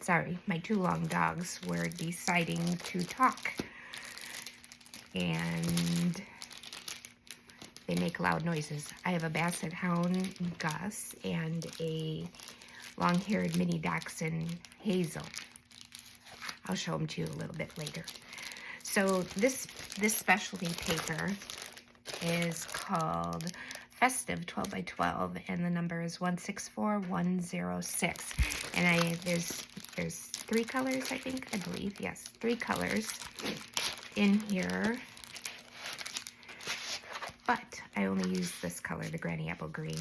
sorry, my two long dogs were deciding to talk. And they make loud noises. I have a Basset Hound, Gus, and a long-haired mini Dachshund, Hazel. I'll show them to you a little bit later. So this specialty paper is called Festive 12 by 12, and the number is 164106. And there's 3 colors, I think, I believe. Yes, 3 colors in here. But I only use this color, the Granny Apple Green.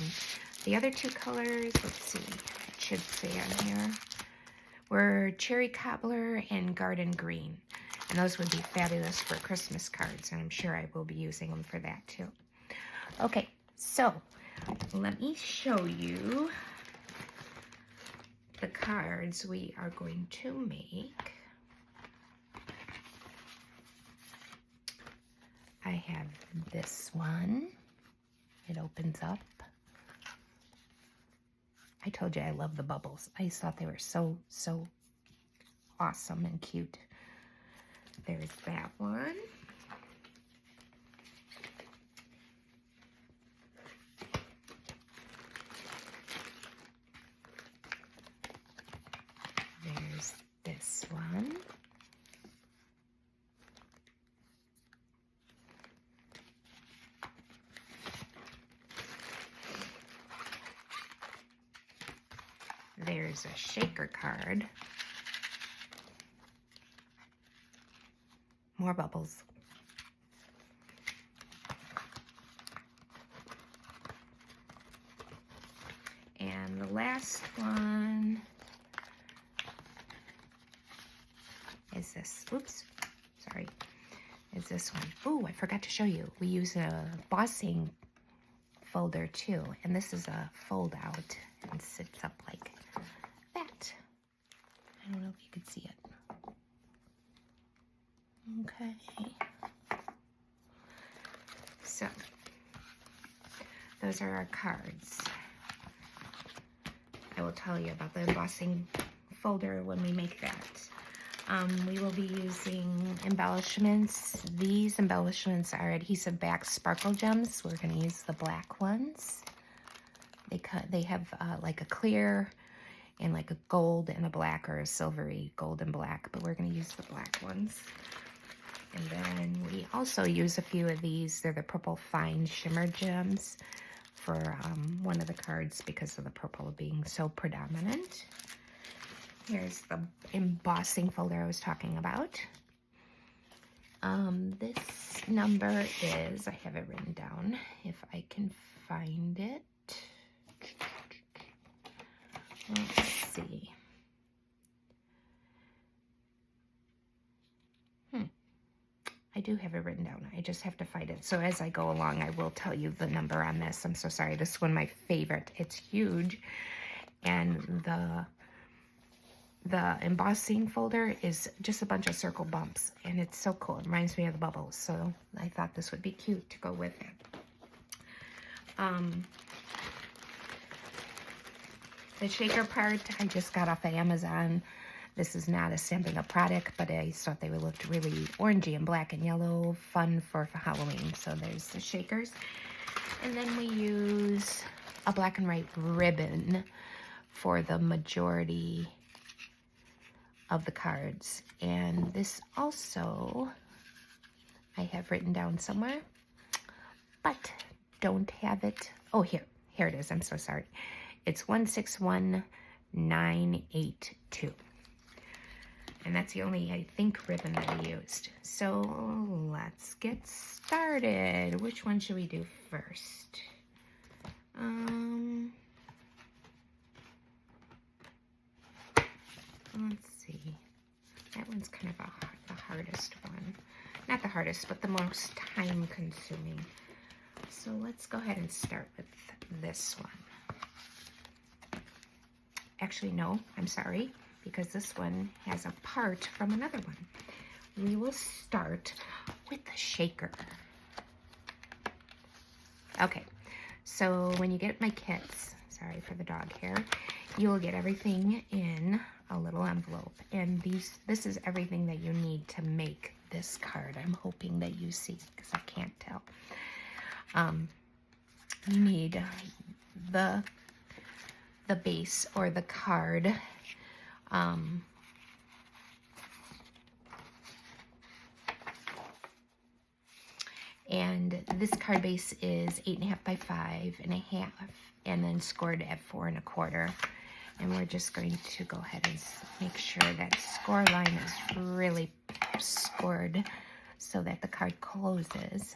The other 2 colors, let's see, it should say on here, were Cherry Cobbler and Garden Green. And those would be fabulous for Christmas cards, and I'm sure I will be using them for that too. Okay, so let me show you the cards we are going to make. I have this one. It opens up. I told you I love the bubbles. I just thought they were so awesome and cute. There's that one. There's this one. There's a shaker card. More bubbles. And the last one is this. Oops, sorry. Is this one. Oh, I forgot to show you. We use a embossing folder too. And this is a fold out and sits up like that. I don't know if you could see it. Okay. So, those are our cards. I will tell you about the embossing folder when we make that. We will be using embellishments. These embellishments are adhesive back sparkle gems. We're going to use the black ones. They have like a clear and like a gold and a black, or a silvery gold and black, but we're going to use the black ones. And then we also use a few of these. They're the purple fine shimmer gems for one of the cards because of the purple being so predominant. Here's the embossing folder I was talking about. This number is, I have it written down if I can find it. Let's see. I do have it written down. I just have to find it. So as I go along, I will tell you the number on this. I'm so sorry. This is one of my favorite. It's huge. And the embossing folder is just a bunch of circle bumps. And it's so cool. It reminds me of the bubbles. So I thought this would be cute to go with it. The shaker part I just got off of Amazon. This is not a Stampin' Up! Product, but I thought they would look really orangey and black and yellow, fun for Halloween. So there's the shakers. And then we use a black and white ribbon for the majority of the cards. And this also, I have written down somewhere, but don't have it. Oh, here it is. I'm so sorry. It's 161982. And that's the only, I think, ribbon that I used. So let's get started. Which one should we do first? Let's see. That one's kind of the hardest one. Not the hardest, but the most time consuming. So let's go ahead and start with this one. Actually, no, I'm sorry, because this one has a part from another one. We will start with the shaker. Okay, so when you get my kits, sorry for the dog hair, you will get everything in a little envelope. And this is everything that you need to make this card. I'm hoping that you see, because I can't tell. You need the base or the card. And this card base is 8.5 by 5.5, and then scored at 4 1/4. And we're just going to go ahead and make sure that score line is really scored so that the card closes.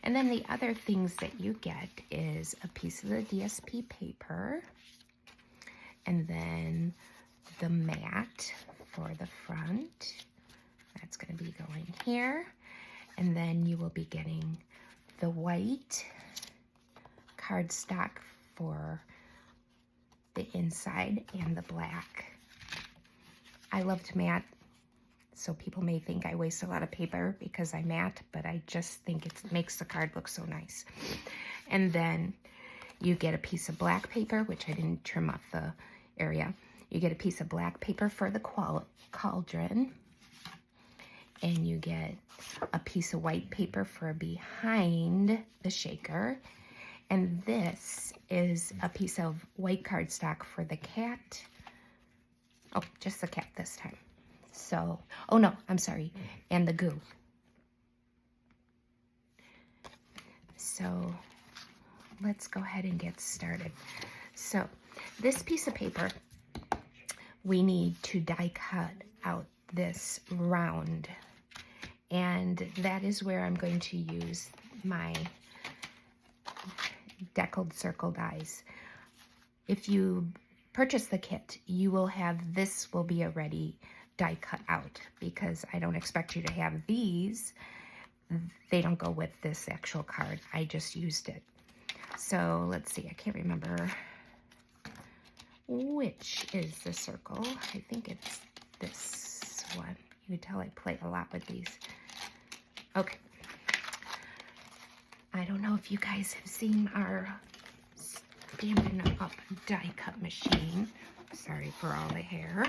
And then the other things that you get is a piece of the DSP paper, and then the mat for the front. That's going to be going here. And then you will be getting the white cardstock for the inside and the black. I love to mat, so people may think I waste a lot of paper because I mat, but I just think it makes the card look so nice. And then you get a piece of black paper, which I didn't trim off the area. You get a piece of black paper for the cauldron. And you get a piece of white paper for behind the shaker. And this is a piece of white cardstock for the cat. Oh, just the cat this time. So, oh no, I'm sorry. And the goo. So, let's go ahead and get started. So, this piece of paper, we need to die cut out this round, and that is where I'm going to use my deckled circle dies. If you purchase the kit, you will have, this will be already die cut out, because I don't expect you to have these. They don't go with this actual card. I just used it. So let's see, I can't remember which is the circle. I think it's this one. You can tell I play a lot with these. Okay. I don't know if you guys have seen our Stampin' Up! Die cut machine. Sorry for all the hair.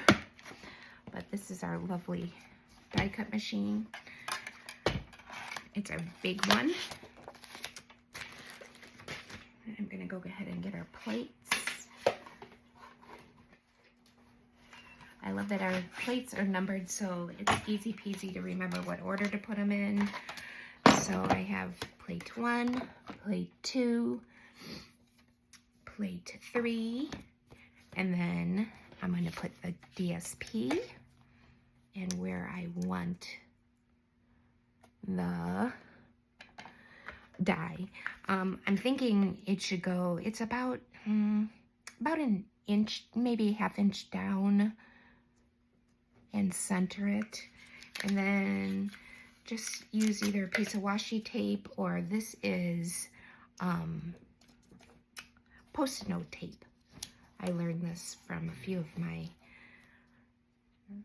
But this is our lovely die cut machine. It's a big one. I'm going to go ahead and get our plates. I love that our plates are numbered, so it's easy peasy to remember what order to put them in. So I have plate 1, plate 2, plate 3, and then I'm going to put the DSP and where I want the die. I'm thinking it should go, it's about an inch, maybe ½ inch down, and center it, and then just use either a piece of washi tape, or this is Post-it note tape. I learned this from a few of my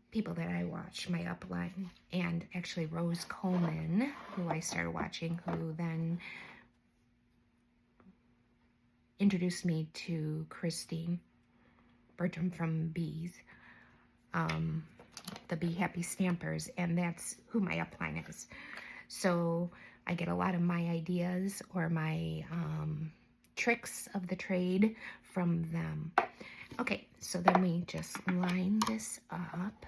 people that I watch, my upline, and actually Rose Coleman, who I started watching, who then introduced me to Christine Bertram from Bees, the Be Happy Stampers, and that's who my upline is. So I get a lot of my ideas or my tricks of the trade from them. Okay, so then we just line this up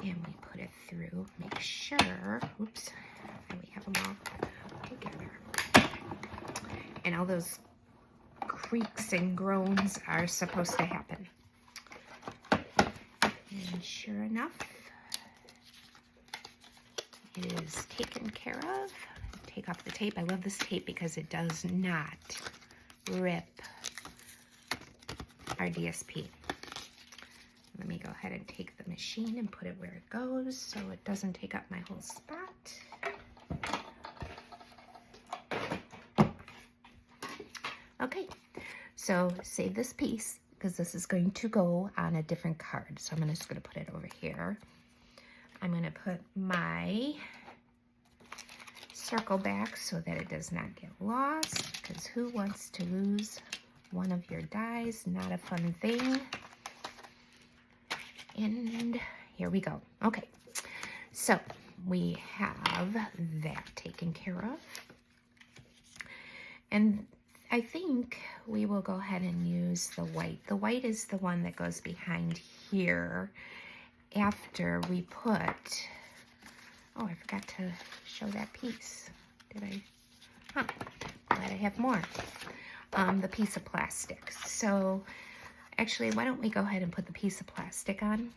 and we put it through. Make sure, oops, that we have them all together. And all those creaks and groans are supposed to happen. And sure enough, it is taken care of. Take off the tape. I love this tape because it does not rip our DSP. Let me go ahead and take the machine and put it where it goes so it doesn't take up my whole spot. Okay, so save this piece because this is going to go on a different card. So I'm just going to put it over here. I'm going to put my circle back so that it does not get lost, because who wants to lose one of your dies? Not a fun thing. And here we go. Okay, so we have that taken care of. And I think we will go ahead and use the white. The white is the one that goes behind here after we put, oh, I forgot to show that piece. Did I? Huh, glad I have more. The piece of plastic. So actually, why don't we go ahead and put the piece of plastic on?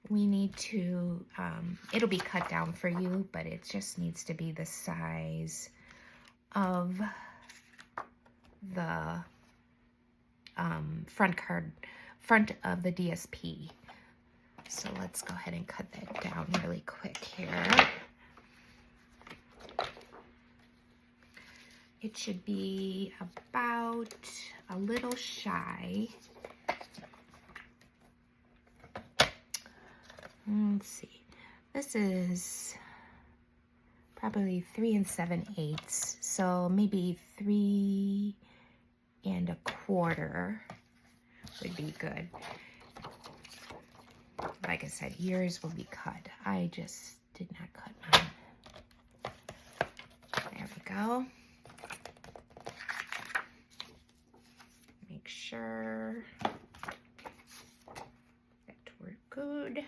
We need to, it'll be cut down for you, but it just needs to be the size of the front of the DSP. So let's go ahead and cut that down really quick here. It should be about a little shy. Let's see. This is probably 3 7/8, so maybe 3 1/4 would be good. Like I said, yours will be cut. I just did not cut mine. There we go. Make sure that we're good.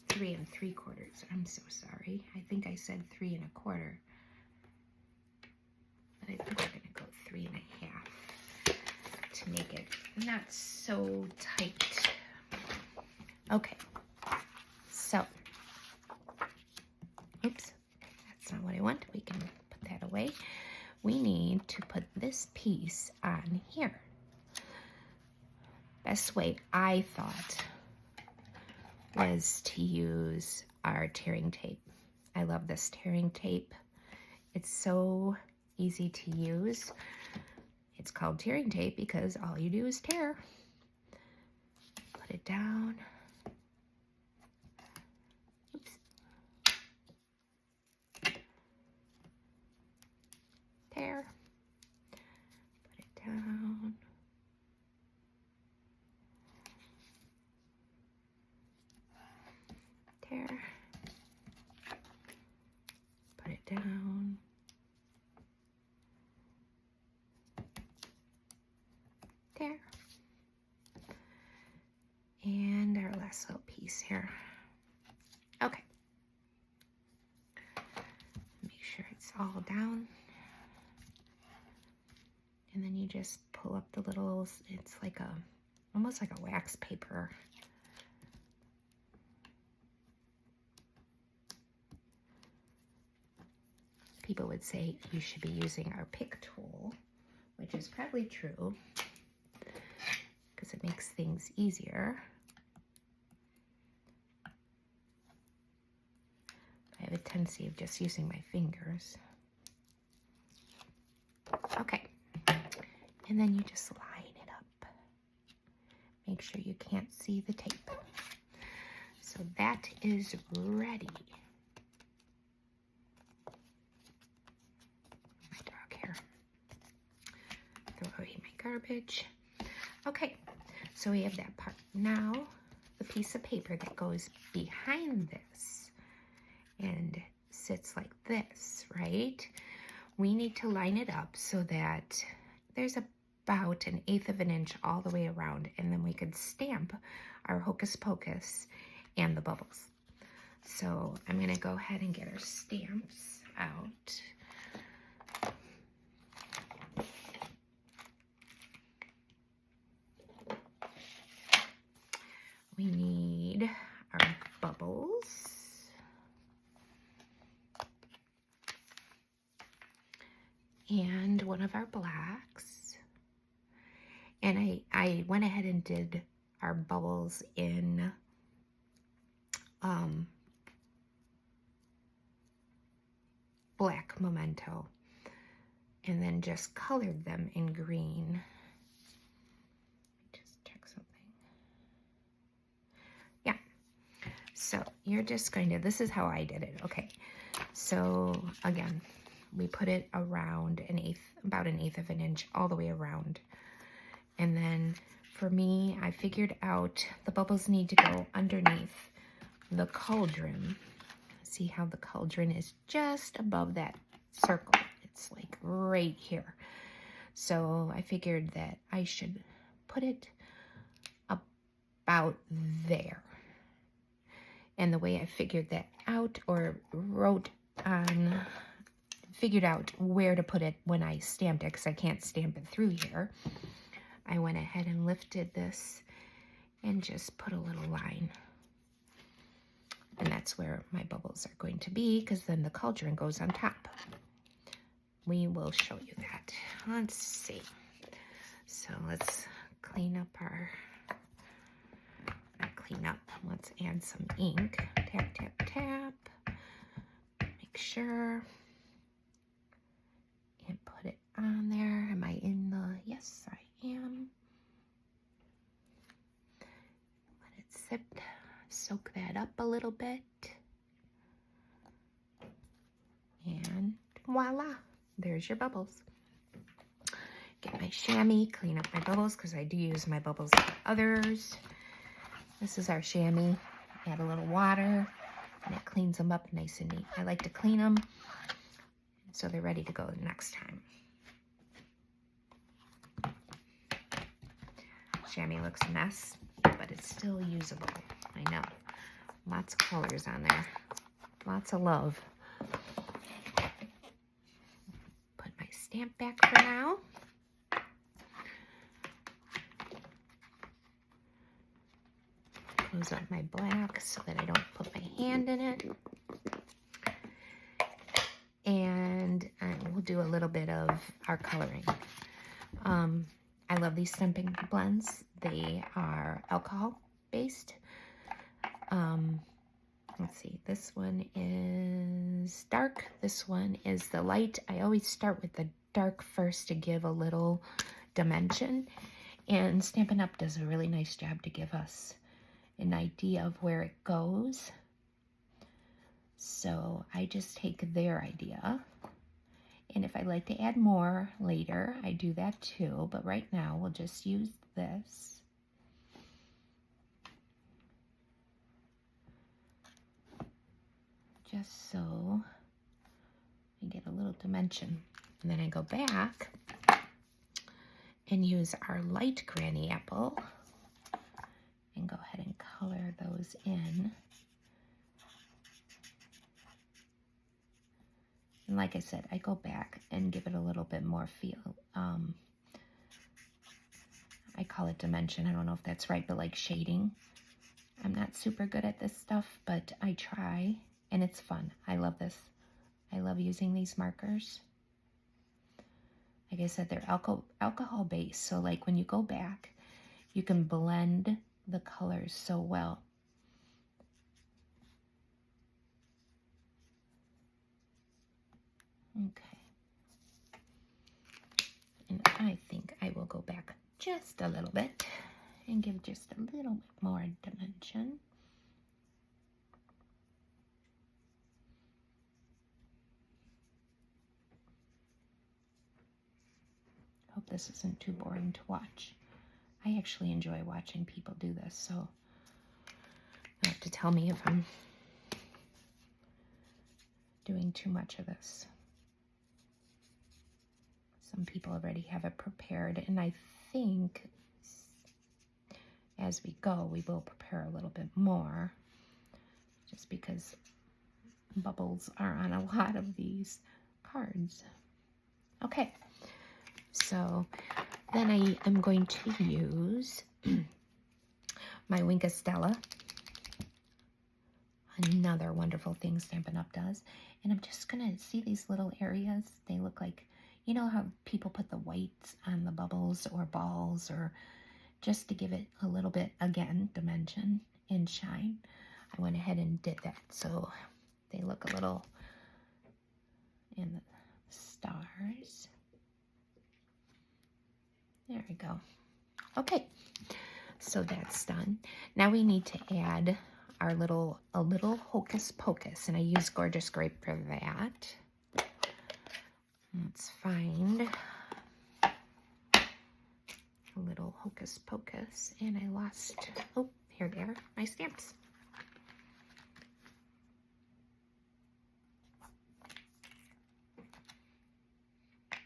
3 3/4. I'm so sorry. I think I said 3 1/4. But I think we're going to go 3 1/2 to make it not so tight. Okay. So, oops. That's not what I want. We can put that away. We need to put this piece on here. Best way I thought was to use our tearing tape. I love this tearing tape. It's so easy to use. It's called tearing tape because all you do is tear. Put it down. Oops. Tear. Put it down. Tear. Put it down. Tear. And our last little piece here. Okay. Make sure it's all down. And then you just pull up the little, it's like almost like a wax paper. People would say you should be using our pick tool, which is probably true because it makes things easier. I have a tendency of just using my fingers. Okay, and then you just line it up. Make sure you can't see the tape. So that is ready. Throw away my garbage. Okay, so we have that part. Now, the piece of paper that goes behind this and sits like this, right? We need to line it up so that there's about 1/8 of an inch all the way around, and then we could stamp our Hocus Pocus and the bubbles. So I'm gonna go ahead and get our stamps out. We need our bubbles. And one of our blacks. And I went ahead and did our bubbles in black Memento. And then just colored them in green. So you're just going to, this is how I did it. Okay, so again, we put it around about 1/8 of an inch all the way around. And then for me, I figured out the bubbles need to go underneath the cauldron. See how the cauldron is just above that circle. It's like right here. So I figured that I should put it about there. And the way I figured that out, or figured out where to put it when I stamped it, because I can't stamp it through here, I went ahead and lifted this and just put a little line. And that's where my bubbles are going to be, because then the cauldron goes on top. We will show you that. Let's see. So let's clean up let's add some ink. Tap, tap, tap. Make sure. And put it on there. Am I in the, yes, I am. Let it sit, soak that up a little bit. And voila, there's your bubbles. Get my chamois, clean up my bubbles, because I do use my bubbles for others. This is our chamois. Add a little water, and it cleans them up nice and neat. I like to clean them so they're ready to go the next time. Chamois looks a mess, but it's still usable. I know. Lots of colors on there. Lots of love. Put my stamp back for now. Close up my black so that I don't put my hand in it. And we'll do a little bit of our coloring. I love these stamping blends. They are alcohol based. Let's see, this one is dark. This one is the light. I always start with the dark first to give a little dimension. And Stampin' Up! Does a really nice job to give us an idea of where it goes. So I just take their idea, and if I like to add more later, I do that too, but right now we'll just use this. Just so I get a little dimension. And then I go back and use our light Granny Apple and go ahead and color those in. And like I said, I go back and give it a little bit more feel. I call it dimension. I don't know if that's right, but like shading. I'm not super good at this stuff, but I try, and it's fun. I love this. I love using these markers. Like I said, they're alcohol based, so like when you go back, you can blend the colors so well. Okay. And I think I will go back just a little bit and give just a little bit more dimension. Hope this isn't too boring to watch. I actually enjoy watching people do this, so you have to tell me if I'm doing too much of this. Some people already have it prepared, and I think as we go, we will prepare a little bit more, just because bubbles are on a lot of these cards. Okay, so then I am going to use my Wink of Stella, another wonderful thing Stampin' Up! Does, and I'm just gonna see these little areas. They look like, you know how people put the whites on the bubbles or balls, or just to give it a little bit, again, dimension and shine. I went ahead and did that, so they look a little in the stars. There we go. Okay, so that's done. Now we need to add our a little Hocus Pocus, and I use Gorgeous Grape for that. Let's find a little hocus pocus, and I lost, oh, here they are, my stamps.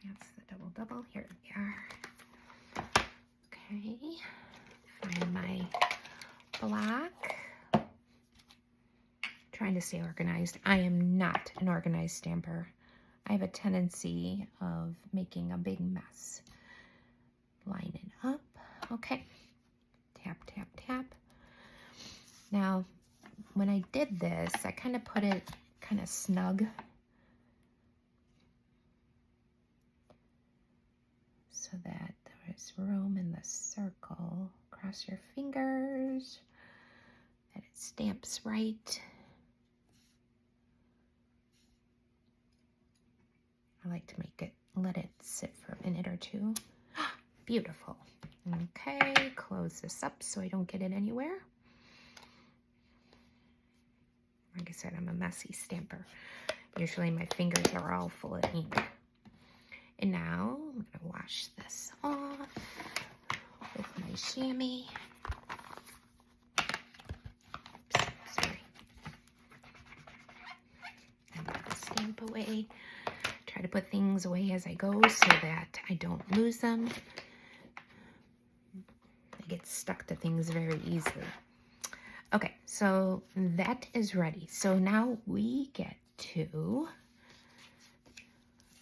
That's the double, here they are. Okay, find my block. Trying to stay organized. I am not an organized stamper. I have a tendency of making a big mess. Line it up. Okay. Tap, tap, tap. Now, when I did this, I kind of put it kind of snug. So that there's room in the circle. Cross your fingers. That it stamps right. I like to make it, let it sit for a minute or two. Beautiful. Okay, close this up so I don't get it anywhere. Like I said, I'm a messy stamper. Usually my fingers are all full of ink. And now I'm going to wash this off with my chamois. Oops, sorry. I'm going to stamp away. Try to put things away as I go so that I don't lose them. I get stuck to things very easily. Okay, so that is ready. So now we get to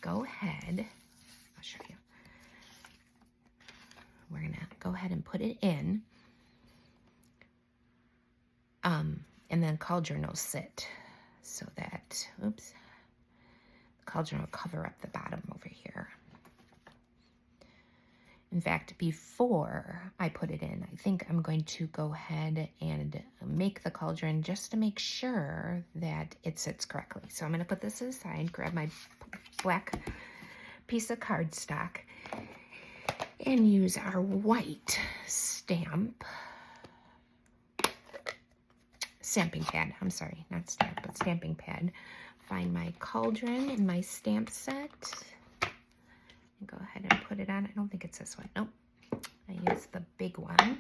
go ahead. I'll show you. We're going to go ahead and put it in. And then cauldron will sit so that, oops. Cauldron will cover up the bottom over here. In fact, before I put it in, I think I'm going to go ahead and make the cauldron just to make sure that it sits correctly. So I'm going to put this aside, grab my black piece of cardstock, and use our white stamping pad. I'm sorry, not stamp, but stamping pad. Find my cauldron in my stamp set. And go ahead and put it on. I don't think it's this one. Nope. I use the big one.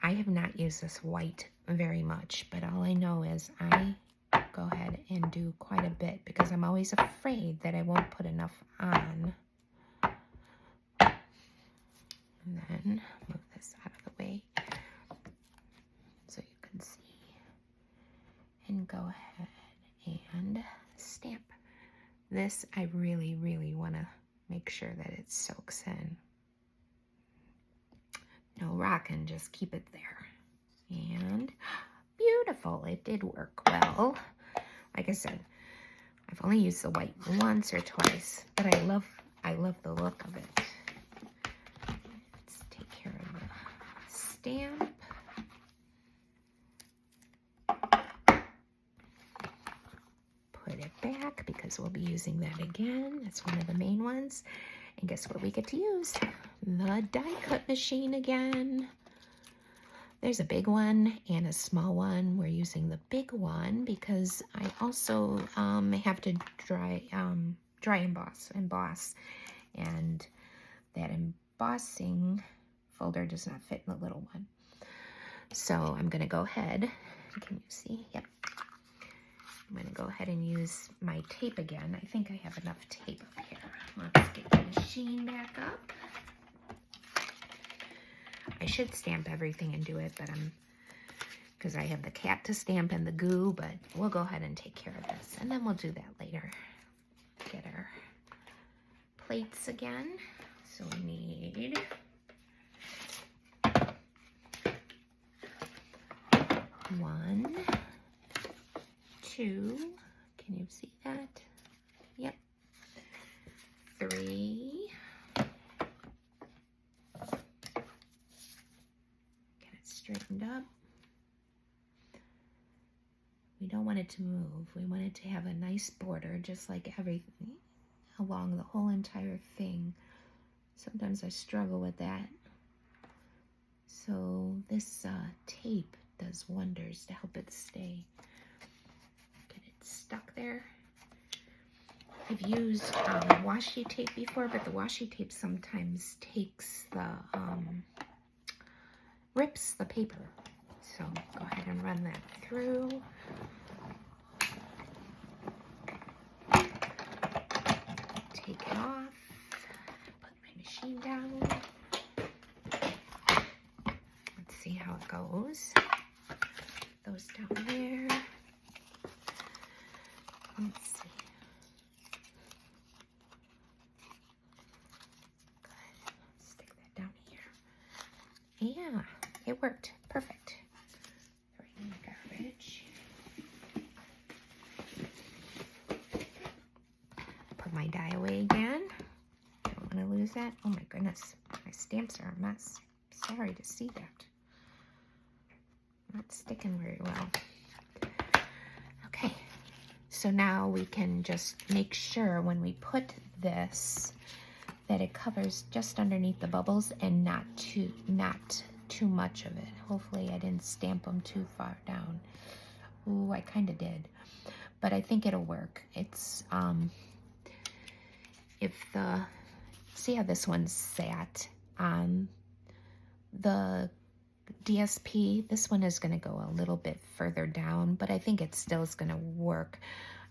I have not used this white very much, but all I know is I go ahead and do quite a bit because I'm always afraid that I won't put enough on. And then move this out of the way so you can see. And go ahead and stamp. This I really, really want to make sure that it soaks in. No rocking, just keep it there. And beautiful, it did work well. Like I said, I've only used the white once or twice, but I love the look of it. Let's take care of the stamp. Put it back because we'll be using that again. That's one of the main ones. And guess what we get to use? The die cut machine again. There's a big one and a small one. We're using the big one because I also have to dry emboss. And that embossing folder does not fit in the little one. So I'm going to go ahead. Can you see? Yep. I'm going to go ahead and use my tape again. I think I have enough tape up here. Let's get the machine back up. I should stamp everything and do it, but because I have the cat to stamp and the goo, but we'll go ahead and take care of this. And then we'll do that later. Get our plates again. So we need one, two, can you see that? Yep. 3. Get it straightened up. We don't want it to move. We want it to have a nice border, just like everything along the whole entire thing. Sometimes I struggle with that. So this tape does wonders to help it stay. Get it stuck there. I've used washi tape before, but the washi tape sometimes takes the, rips the paper. So go ahead and run that through. Take it off, put my machine down. Let's see how it goes. Those down there. Let's see. Good. Stick that down here. Yeah, it worked. Perfect. Throw it in the garbage. Put my die away again. Don't want to lose that. Oh my goodness. My stamps are a mess. Sorry to see that. Not sticking very well. Okay. So now we can just make sure when we put this that it covers just underneath the bubbles and not too much of it. Hopefully I didn't stamp them too far down. Ooh, I kind of did. But I think it'll work. It's, see how this one's sat on the DSP. This one is going to go a little bit further down, but I think it still is going to work.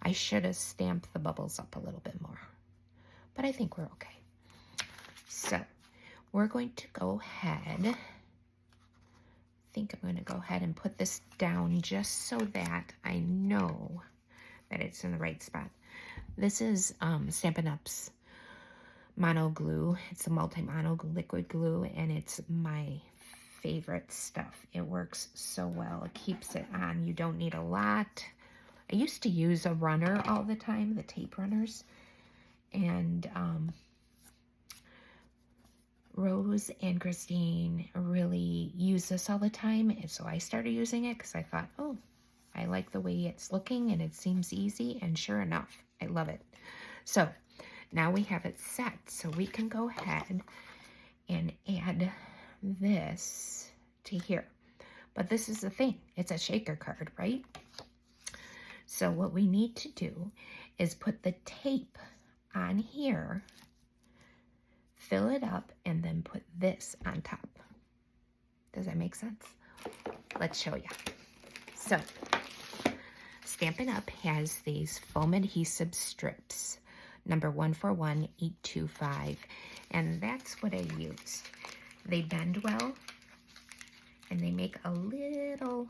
I should have stamped the bubbles up a little bit more, but I think we're okay. So we're going to go ahead. I think I'm going to go ahead and put this down just so that I know that it's in the right spot. This is Stampin' Up's Mono Glue. It's a multi-mono liquid glue, and it's my favorite stuff. It works so well. It keeps it on. You don't need a lot. I used to use a runner all the time, the tape runners, and Rose and Christine really use this all the time, and so I started using it because I thought, oh, I like the way it's looking and it seems easy, and sure enough, I love it. So now we have it set, so we can go ahead and add this to here. But this is the thing, it's a shaker card, right? So what we need to do is put the tape on here, fill it up, and then put this on top. Does that make sense? Let's show you. So Stampin' Up has these foam adhesive strips, number 141825, and that's what I used. They bend well, and they make a little,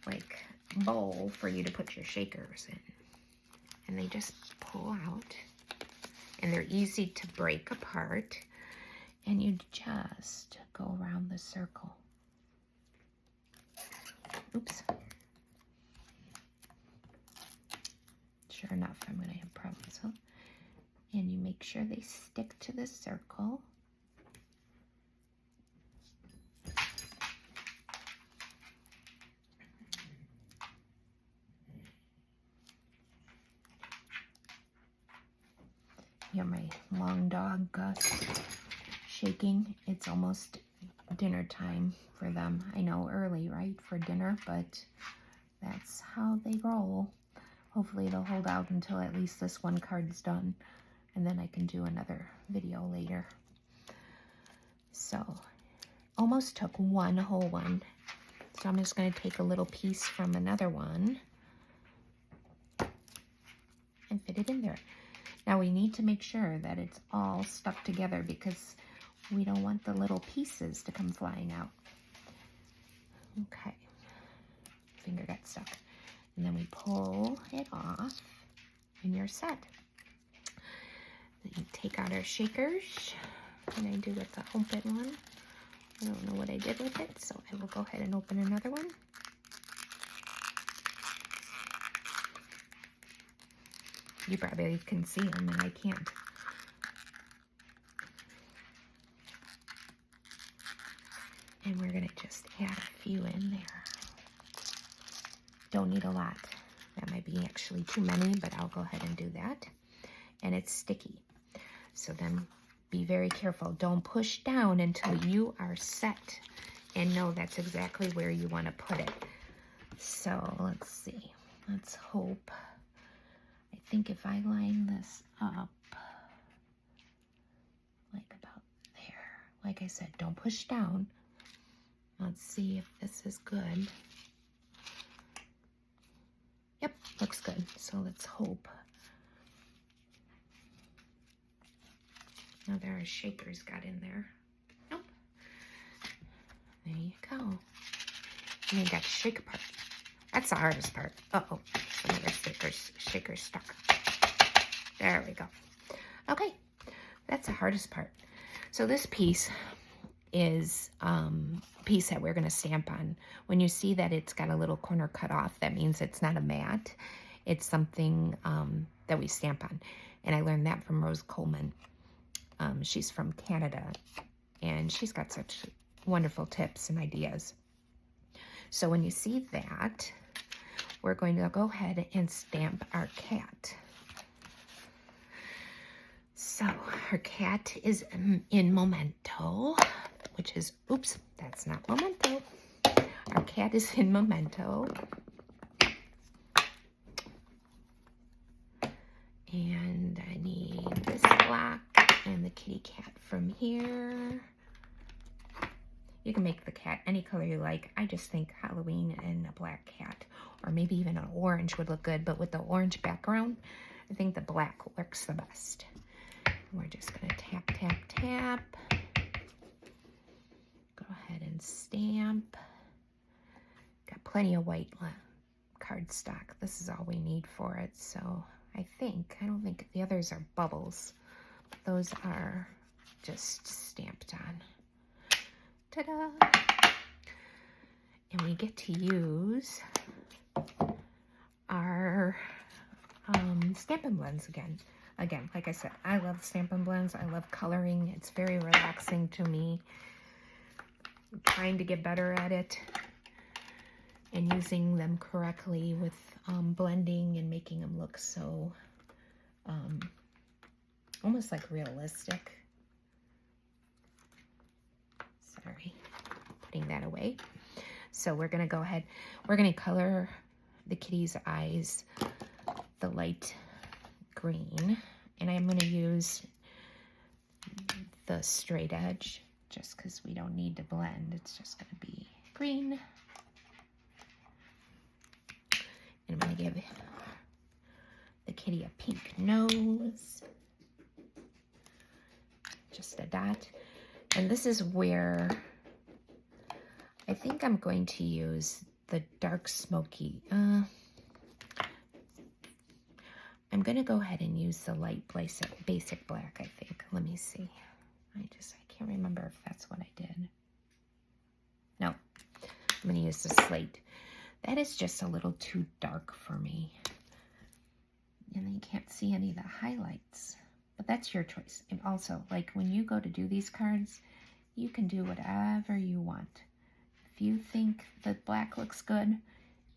like, bowl for you to put your shakers in. And they just pull out, and they're easy to break apart, and you just go around the circle. Oops. Sure enough, I'm going to have problems, huh? And you make sure they stick to the circle. Hear my long dog Gus shaking. It's almost dinner time for them. I know, early, right, for dinner, but that's how they roll. Hopefully they'll hold out until at least this one card is done, and then I can do another video later. So almost took one whole one, so I'm just going to take a little piece from another one and fit it in there. Now we need to make sure that it's all stuck together because we don't want the little pieces to come flying out. Okay, finger got stuck. And then we pull it off and you're set. Then you take out our shakers, and I do with the open one. I don't know what I did with it, so I will go ahead and open another one. You probably can see them, and I can't. And we're going to just add a few in there. Don't need a lot. That might be actually too many, but I'll go ahead and do that. And it's sticky. So then be very careful. Don't push down until you are set and know that's exactly where you want to put it. So let's see. Let's hope. I think if I line this up like about there, like I said, don't push down. Let's see if this is good. Yep, looks good. So let's hope. Now there are shakers got in there. Nope. There you go. And you got the shaker part. That's the hardest part. Uh-oh, some of the shakers stuck. There we go. Okay, that's the hardest part. So this piece is piece that we're going to stamp on. When you see that it's got a little corner cut off, that means it's not a mat. It's something that we stamp on. And I learned that from Rose Coleman. She's from Canada, and she's got such wonderful tips and ideas. So when you see that, we're going to go ahead and stamp our cat. So our cat is in Memento, which is, oops, that's not Memento. Our cat is in Memento. And I need this block and the kitty cat from here. You can make the cat any color you like. I just think Halloween and a black cat, or maybe even an orange would look good, but with the orange background, I think the black works the best. We're just gonna tap, tap, tap. Go ahead and stamp. Got plenty of white cardstock. This is all we need for it, so I don't think the others are bubbles. Those are just stamped on. Ta-da! And we get to use our Stampin' Blends again. Again, like I said, I love Stampin' Blends. I love coloring. It's very relaxing to me. I'm trying to get better at it and using them correctly with blending and making them look so almost like realistic. Sorry, putting that away. So we're gonna go ahead, we're gonna color the kitty's eyes the light green, and I'm gonna use the straight edge just because we don't need to blend. It's just gonna be green. And I'm gonna give the kitty a pink nose. Just a dot. And this is where I think I'm going to use the dark smoky. I'm going to go ahead and use the light basic black, I think. Let me see. I can't remember if that's what I did. No, I'm going to use the slate. That is just a little too dark for me. And then you can't see any of the highlights. But that's your choice. And also, like when you go to do these cards, you can do whatever you want. If you think the black looks good,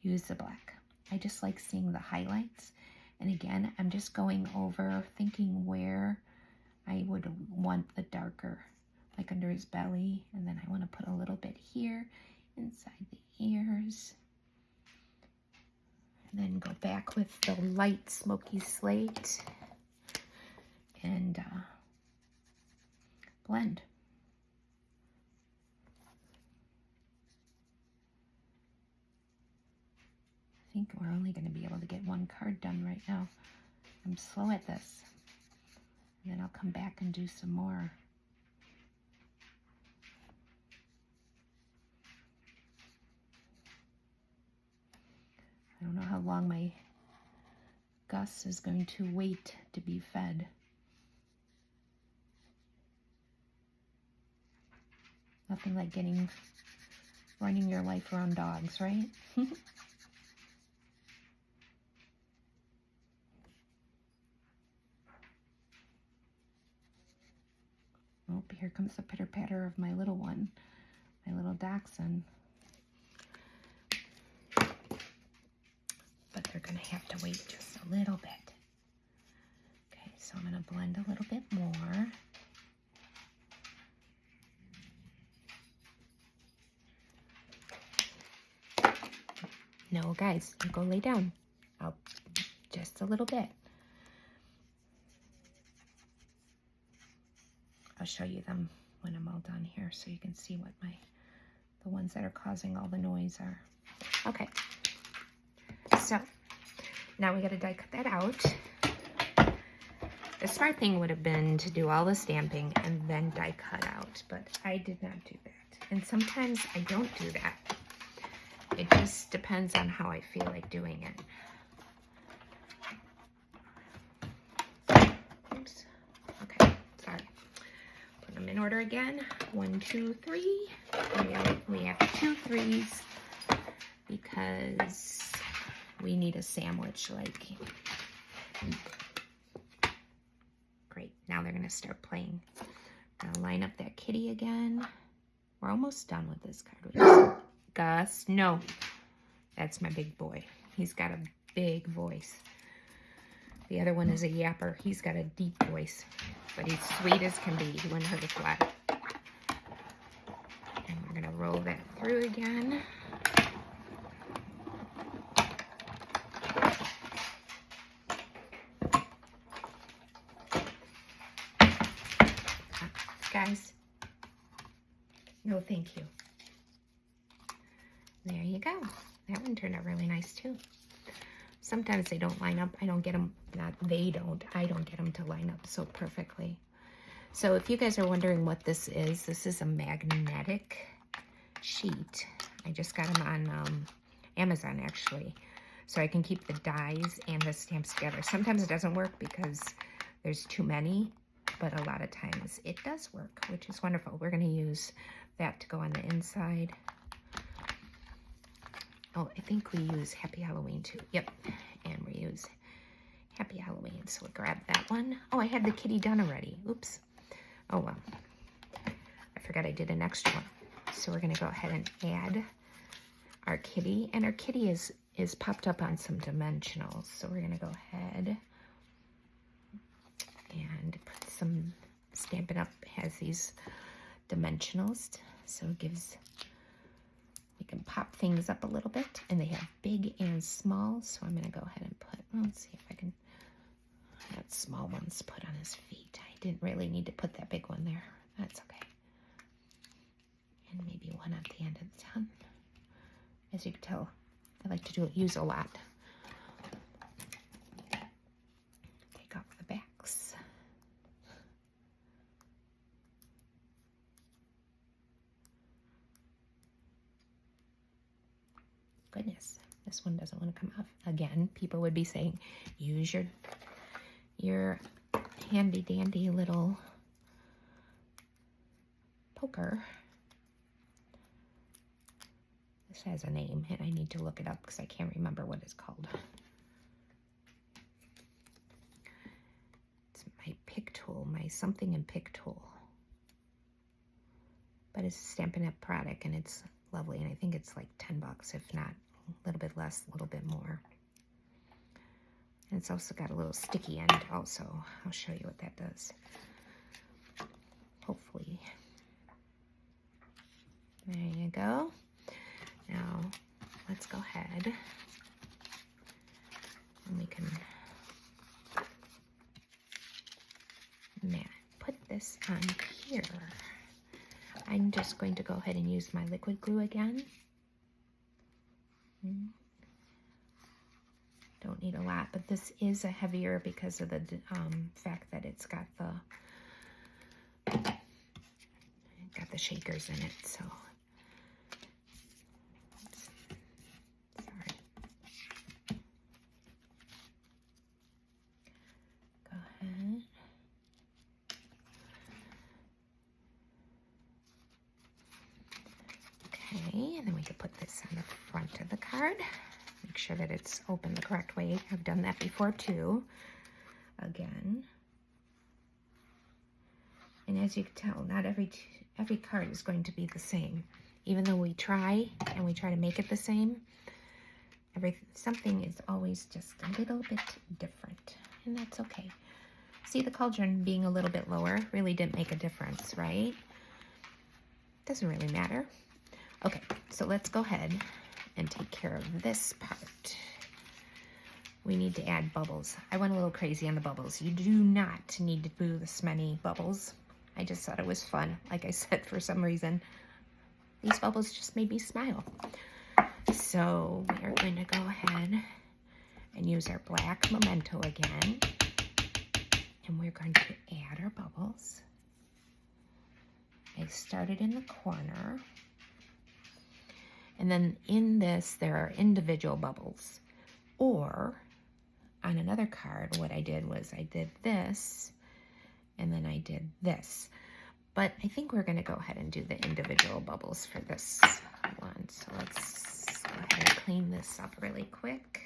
use the black. I just like seeing the highlights. And again, I'm just going over thinking where I would want the darker, like under his belly. And then I want to put a little bit here inside the ears. And then go back with the light smoky slate and blend. I think we're only going to be able to get one card done right now. I'm slow at this. And then I'll come back and do some more. I don't know how long my Gus is going to wait to be fed. Nothing like running your life around dogs, right? Oh, here comes the pitter-patter of my little one, my little dachshund. But they're going to have to wait just a little bit. Okay, so I'm going to blend a little bit more. No, guys, you go lay down. Just a little bit. I'll show you them when I'm all done here so you can see what the ones that are causing all the noise are. Okay, so now we got to die cut that out. The smart thing would have been to do all the stamping and then die cut out, but I did not do that. And sometimes I don't do that. It just depends on how I feel like doing it. Oops. Okay, sorry. Put them in order again. 1, 2, 3. We have 2 3s because we need a sandwich like. Great, now they're gonna start playing. I'll line up that kitty again. We're almost done with this card. Gus, no, that's my big boy. He's got a big voice. The other one is a yapper. He's got a deep voice, but he's sweet as can be. He wouldn't hurt a fly. And we're gonna roll that through again. Guys, no thank you. There you go. That one turned out really nice too. Sometimes they don't line up. I don't get them, not they don't, I don't get them to line up so perfectly. So if you guys are wondering what this is a magnetic sheet. I just got them on Amazon actually. So I can keep the dies and the stamps together. Sometimes it doesn't work because there's too many, but a lot of times it does work, which is wonderful. We're gonna use that to go on the inside. Oh, I think we use Happy Halloween too. Yep, and we use Happy Halloween. So we'll grab that one. Oh, I had the kitty done already. Oops. Oh, well. I forgot I did an extra one. So we're going to go ahead and add our kitty. And our kitty is popped up on some dimensionals. So we're going to go ahead and put some, Stampin' Up! Has these dimensionals. So it gives... We can pop things up a little bit, and they have big and small, so I'm going to go ahead and put, let's see if I can, that small one's put on his feet. I didn't really need to put that big one there. That's okay. And maybe one at the end of the tongue. As you can tell, I like to use a lot. Take off the backs. Goodness, this one doesn't want to come off. Again, people would be saying, use your handy dandy little poker. This has a name, and I need to look it up because I can't remember what it's called. It's my pick tool, my something and pick tool. But it's a Stampin' Up! Product, and it's lovely, and I think it's like 10 bucks, if not a little bit less, a little bit more. And it's also got a little sticky end also. I'll show you what that does. Hopefully. There you go. Now, let's go ahead and we can put this on here. I'm just going to go ahead and use my liquid glue again. Don't need a lot, but this is a heavier because of the fact that it's got the shakers in it. So sorry. Go ahead. Okay, and then we can put this on the front of the card. Make sure that it's open the correct way. I've done that before too. Again. And as you can tell, not every card is going to be the same. Even though we try to make it the same, something is always just a little bit different, and that's okay. See, the cauldron being a little bit lower really didn't make a difference, right? Doesn't really matter. Okay, so let's go ahead and take care of this part. We need to add bubbles. I went a little crazy on the bubbles. You do not need to do this many bubbles. I just thought it was fun. Like I said, for some reason, these bubbles just made me smile. So we are going to go ahead and use our black Memento again. And we're going to add our bubbles. I started in the corner. And then in this, there are individual bubbles. Or on another card, what I did was I did this, and then I did this. But I think we're going to go ahead and do the individual bubbles for this one. So let's go ahead and clean this up really quick.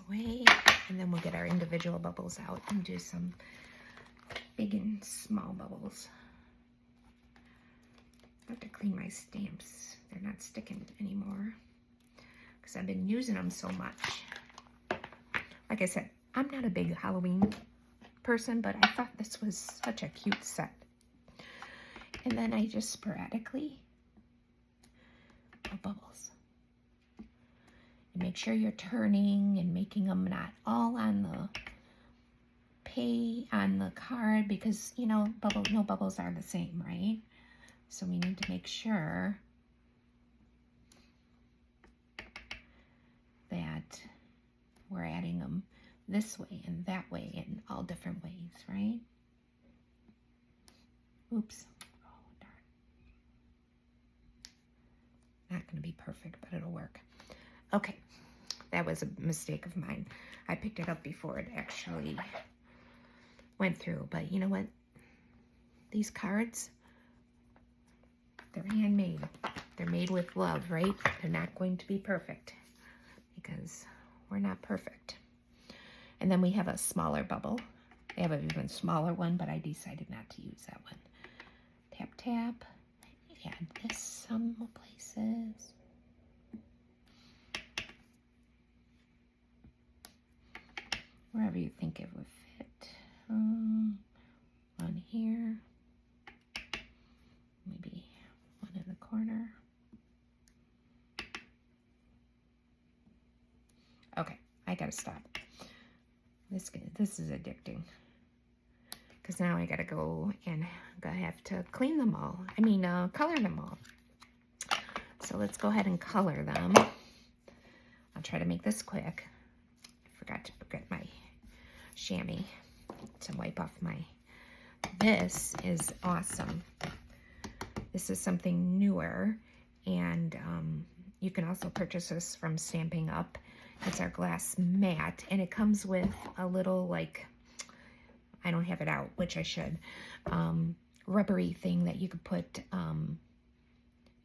Away, and then we'll get our individual bubbles out and do some big and small bubbles. I have to clean my stamps. They're not sticking anymore because I've been using them so much. Like I said, I'm not a big Halloween person, but I thought this was such a cute set. And then I just sporadically put bubbles. Make sure you're turning and making them not all on the card, because you know no bubbles are the same, right? So we need to make sure that we're adding them this way and that way in all different ways, right? Oops. Oh, darn. Not going to be perfect, but it'll work. Okay, that was a mistake of mine. I picked it up before it actually went through. But you know what? These cards, they're handmade. They're made with love, right? They're not going to be perfect because we're not perfect. And then we have a smaller bubble. They have an even smaller one, but I decided not to use that one. Tap, tap. Add this some places. Wherever you think it would fit. One here. Maybe one in the corner. Okay, I gotta stop. This is addicting. Because now I gotta go and I have to clean them all. I mean, color them all. So let's go ahead and color them. I'll try to make this quick. I forgot to get my chamois to wipe off my... This is awesome. This is something newer, and you can also purchase this from Stampin' Up. It's our glass mat, and it comes with a little, like, I don't have it out, which I should, rubbery thing that you could put,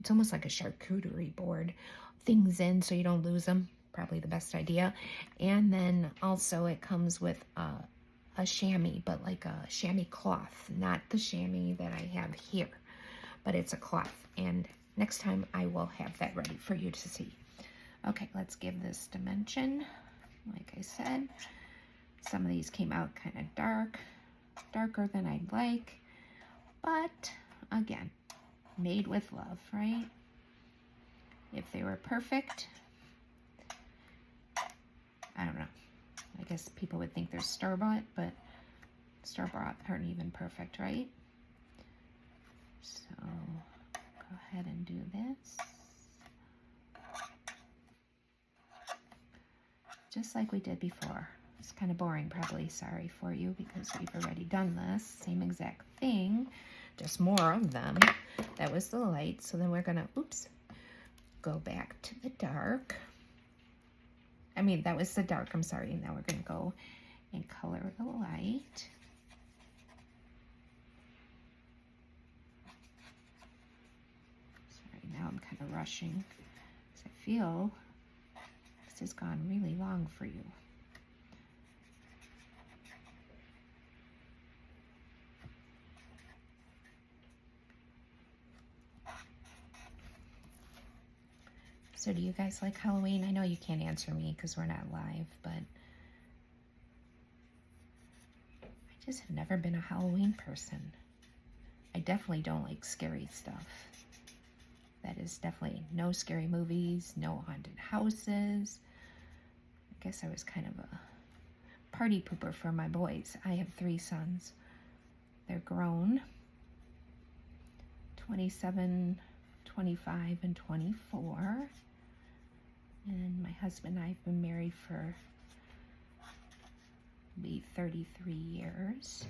it's almost like a charcuterie board, things in so you don't lose them. Probably the best idea. And then also it comes with a chamois, but like a chamois cloth, not the chamois that I have here, but it's a cloth. And next time I will have that ready for you to see. Okay, let's give this dimension. Like I said, some of these came out kind of darker than I'd like, but again, made with love, right? If they were perfect, I don't know. I guess people would think they're store-bought, but store-bought aren't even perfect, right? So go ahead and do this. Just like we did before. It's kind of boring, probably. Sorry for you, because we've already done this. Same exact thing, just more of them. That was the light. So then we're gonna, oops, go back to the dark. I mean, that was the dark, I'm sorry. Now we're gonna go and color the light. Sorry, now I'm kind of rushing, because I feel this has gone really long for you. So do you guys like Halloween? I know you can't answer me because we're not live, but I just have never been a Halloween person. I definitely don't like scary stuff. That is definitely no scary movies, no haunted houses. I guess I was kind of a party pooper for my boys. I have 3 sons. They're grown. 27, 25, and 24. And my husband and I have been married for maybe 33 years.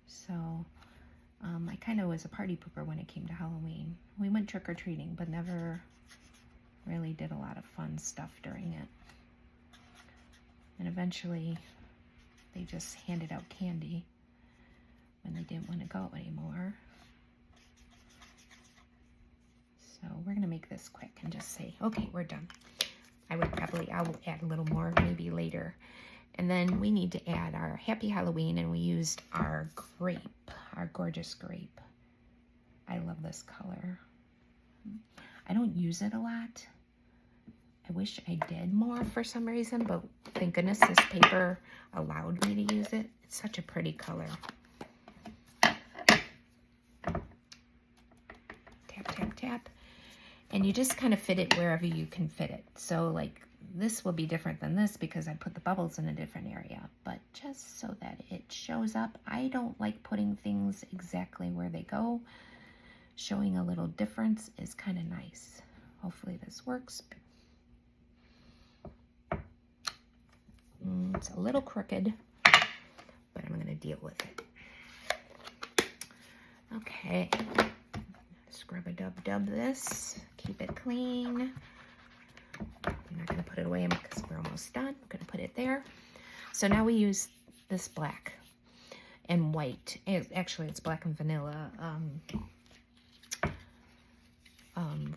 So I kind of was a party pooper when it came to Halloween. We went trick-or-treating, but never really did a lot of fun stuff during it. And eventually, they just handed out candy when they didn't want to go anymore. So we're going to make this quick and just say, okay, we're done. I will add a little more maybe later. And then we need to add our Happy Halloween, and we used our grape, our gorgeous grape. I love this color. I don't use it a lot. I wish I did more for some reason, but thank goodness this paper allowed me to use it. It's such a pretty color. Tap, tap, tap. And you just kind of fit it wherever you can fit it. So like this will be different than this because I put the bubbles in a different area, but just so that it shows up. I don't like putting things exactly where they go. Showing a little difference is kind of nice. Hopefully this works. It's a little crooked, but I'm going to deal with it. Okay. Scrub-a-dub-dub this. Keep it clean. I'm not going to put it away because we're almost done. I'm going to put it there. So now we use this black and white. Actually, it's black and vanilla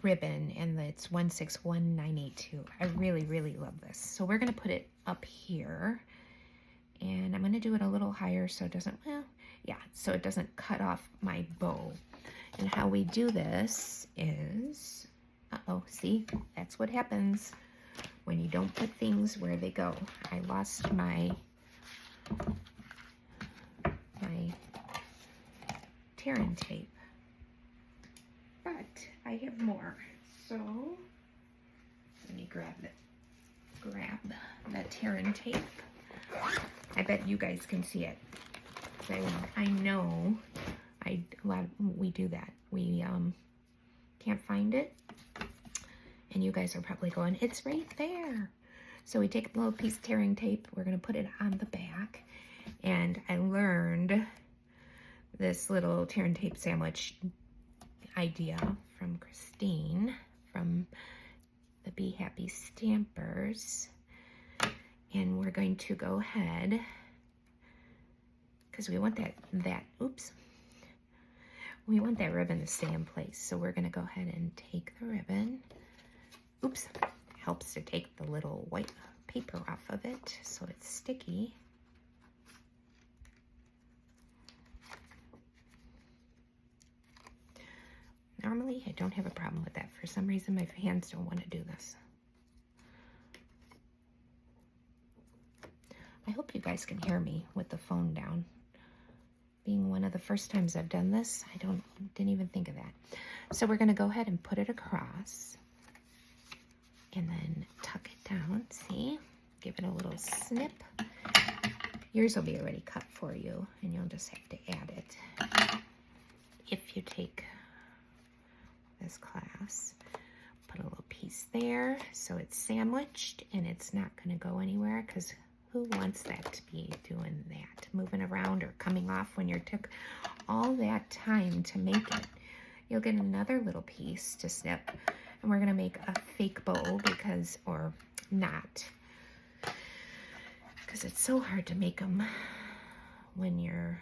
ribbon, and it's 161982. I really, really love this. So we're going to put it up here, and I'm going to do it a little higher so it doesn't, well, yeah, so it doesn't cut off my bow. And how we do this is, uh-oh, see, that's what happens when you don't put things where they go. I lost my tear-in tape, but I have more. So let me grab the tear-in tape. I bet you guys can see it. I know we do that. We can't find it, and you guys are probably going, it's right there. So we take a little piece of tearing tape. We're going to put it on the back, and I learned this little tearing tape sandwich idea from Christine from the Be Happy Stampers, and we're going to go ahead because we want that oops, we want that ribbon to stay in place. So we're going to go ahead and take the ribbon. Oops, helps to take the little white paper off of it so it's sticky. Normally, I don't have a problem with that. For some reason, my hands don't want to do this. I hope you guys can hear me with the phone down. Being one of the first times I've done this, I didn't even think of that. So we're going to go ahead and put it across and then tuck it down. See? Give it a little snip. Yours will be already cut for you, and you'll just have to add it. If you take this class, put a little piece there so it's sandwiched and it's not going to go anywhere, because who wants that to be doing that, moving around or coming off when you took all that time to make it. You'll get another little piece to snip, and we're going to make a fake bow because, or not, because it's so hard to make them when you're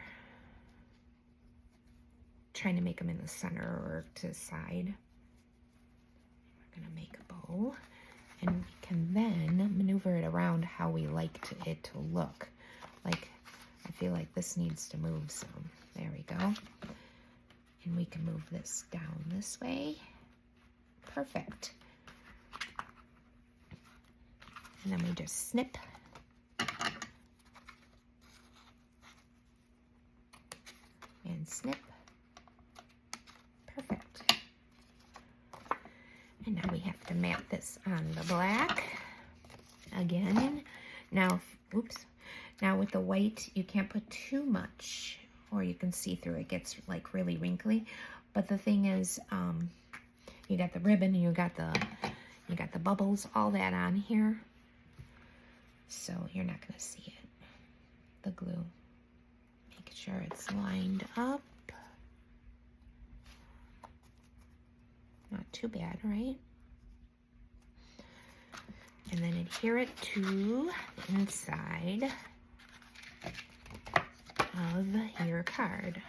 trying to make them in the center or to the side. We're going to make a bow, and we can then maneuver it around how we like it to look. Like, I feel like this needs to move some. There we go. And we can move this down this way. Perfect. And then we just snip. And snip. this on the black again. Now, oops. Now with the white, you can't put too much, or you can see through. It gets like really wrinkly. But the thing is, you got the ribbon, and you got the bubbles, all that on here. So you're not gonna see it. The glue. Make sure it's lined up. Not too bad, right? And then adhere it to the inside of your card.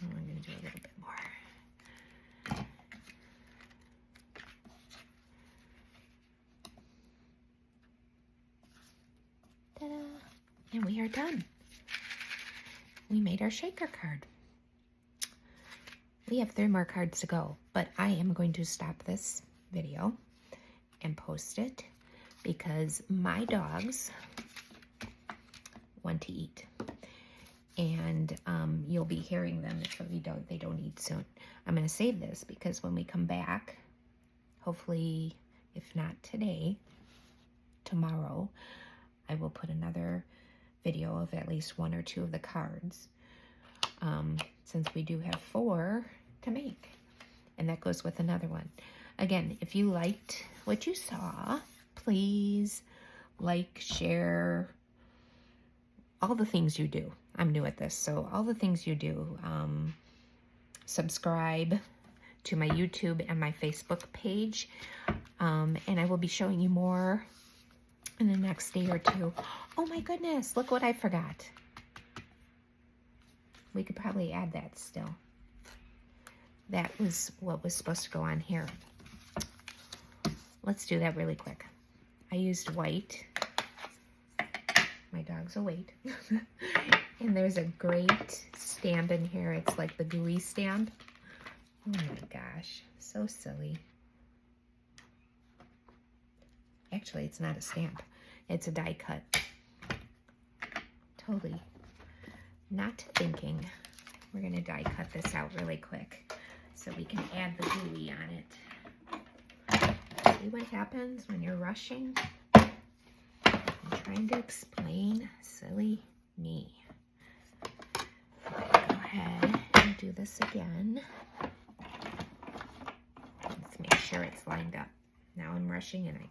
I'm going to do a little bit more. Ta-da! And we are done. We made our shaker card. We have 3 more cards to go, but I am going to stop this video and post it because my dogs want to eat. And you'll be hearing them if they don't eat soon. I'm going to save this because when we come back, hopefully, if not today, tomorrow, I will put another video of at least 1 or 2 of the cards, since we do have 4 to make, and that goes with another one. Again, if you liked what you saw, please like, share, all the things you do. I'm new at this, so all the things you do. Subscribe to my YouTube and my Facebook page, and I will be showing you more in the next day or 2. Oh my goodness, look what I forgot. We could probably add that still. That was what was supposed to go on here. Let's do that really quick. I used white. My dog's awake. And there's a great stamp in here. It's like the gooey stamp. Oh my gosh, so silly. Actually, it's not a stamp. It's a die cut. Totally not thinking. We're going to die cut this out really quick so we can add the gooey on it. See what happens when you're rushing? I'm trying to explain. Silly me. Go ahead and do this again. Let's make sure it's lined up. Now I'm rushing and I'm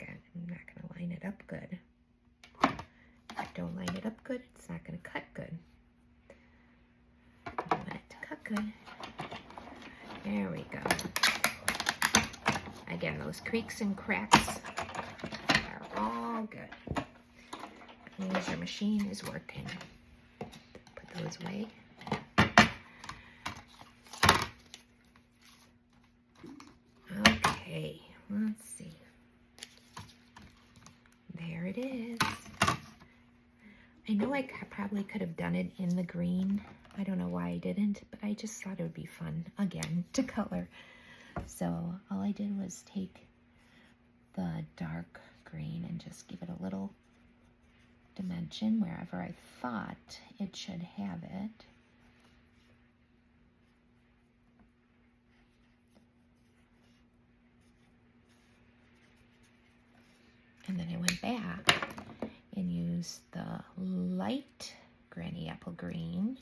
not going to line it up good. If I don't line it up good, it's not going to cut good. I want it to cut good. There we go. Again, those creaks and cracks are all good. That means your machine is working. Put those away. Okay, let's see. There it is. I know I probably could have done it in the green. I don't know why I didn't, but I just thought it would be fun, again, to color. So all I did was take the dark green and just give it a little dimension wherever I thought it should have it. And then I went back and used the light Granny Apple Green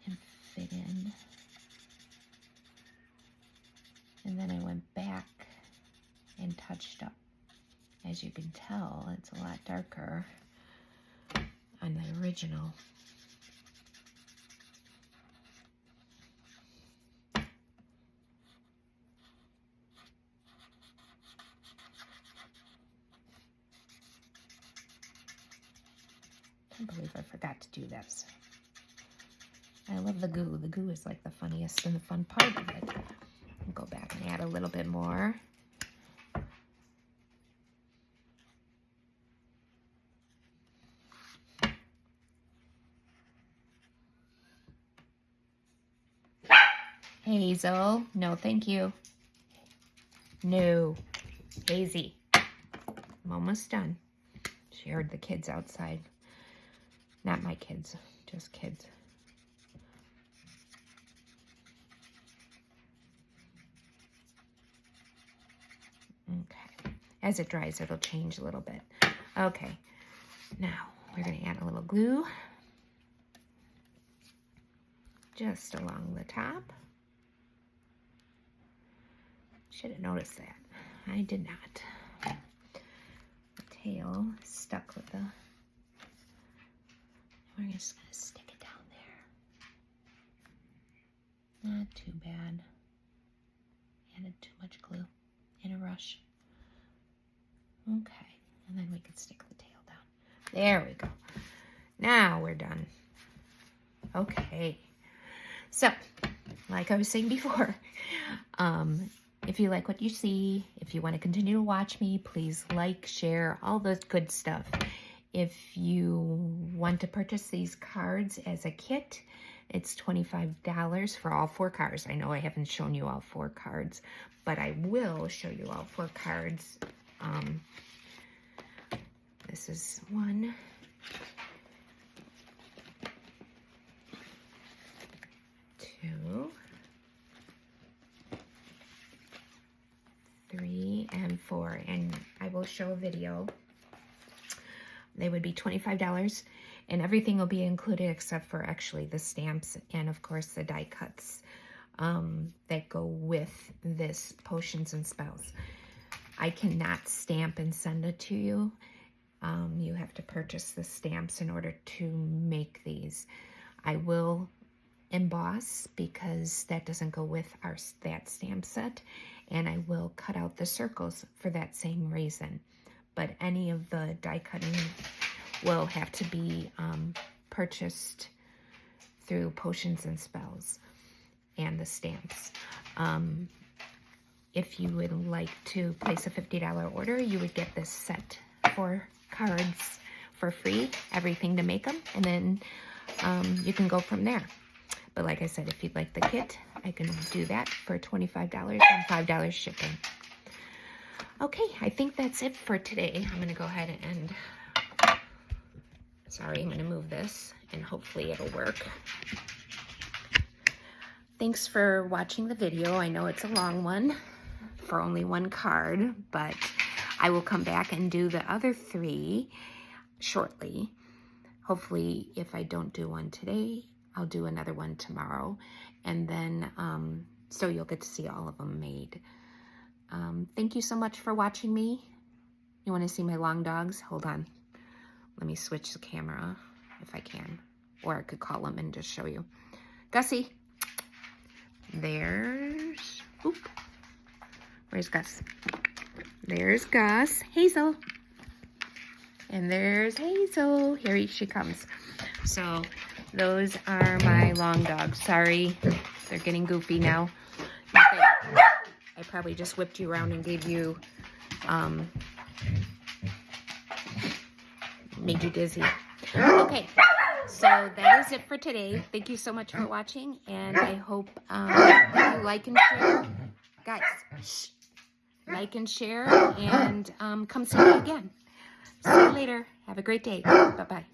and fit in. And then I went back and touched up. As you can tell, it's a lot darker on the original. I can't believe I forgot to do this. I love the goo. The goo is like the funniest and the fun part of it. I'll go back and add a little bit more. Hazel, no thank you. No, Hazy. I'm almost done. She heard the kids outside. Not my kids, Just kids. Okay. As it dries, it'll change a little bit. Okay. Now, we're going to add a little glue. Just along the top. Should have noticed that. I did not. The tail is stuck with the... We're just going to stick it down there. Not too bad. Added too much glue in a rush. Okay, and then we can stick the tail down. There we go. Now we're done. Okay. So, like I was saying before, if you like what you see, if you want to continue to watch me, please like, share, all the good stuff. If you want to purchase these cards as a kit, it's $25 for all 4 cards. I know I haven't shown you all 4 cards, but I will show you all 4 cards. This is 1, 2, 3, and 4, and I will show a video. They would be $25, and everything will be included except for actually the stamps and of course the die cuts that go with this Potions and Spells. I cannot stamp and send it to you. You have to purchase the stamps in order to make these. I will emboss because that doesn't go with that stamp set, and I will cut out the circles for that same reason. But any of the die cutting will have to be purchased through Potions and Spells and the stamps. If you would like to place a $50 order, you would get this set 4 cards for free, everything to make them, and then you can go from there. But like I said, if you'd like the kit, I can do that for $25 and $5 shipping. Okay, I think that's it for today. I'm going to go ahead and, sorry, I'm going to move this and hopefully it'll work. Thanks for watching the video. I know it's a long one for only 1 card, but I will come back and do the other 3 shortly. Hopefully, if I don't do one today, I'll do another one tomorrow. And then, so you'll get to see all of them made. Thank you so much for watching me. You want to see my long dogs? Hold on. Let me switch the camera if I can. Or I could call him and just show you. Gussie. There's... Oop. Where's Gus? There's Gus. Hazel. And there's Hazel. Here she comes. So those are my long dogs. Sorry. They're getting goofy now. I probably just whipped you around and gave you, made you dizzy. Okay, so that is it for today. Thank you so much for watching, and I hope you like and share. Guys, shh. Like and share, and come see me again. See you later. Have a great day. Bye-bye.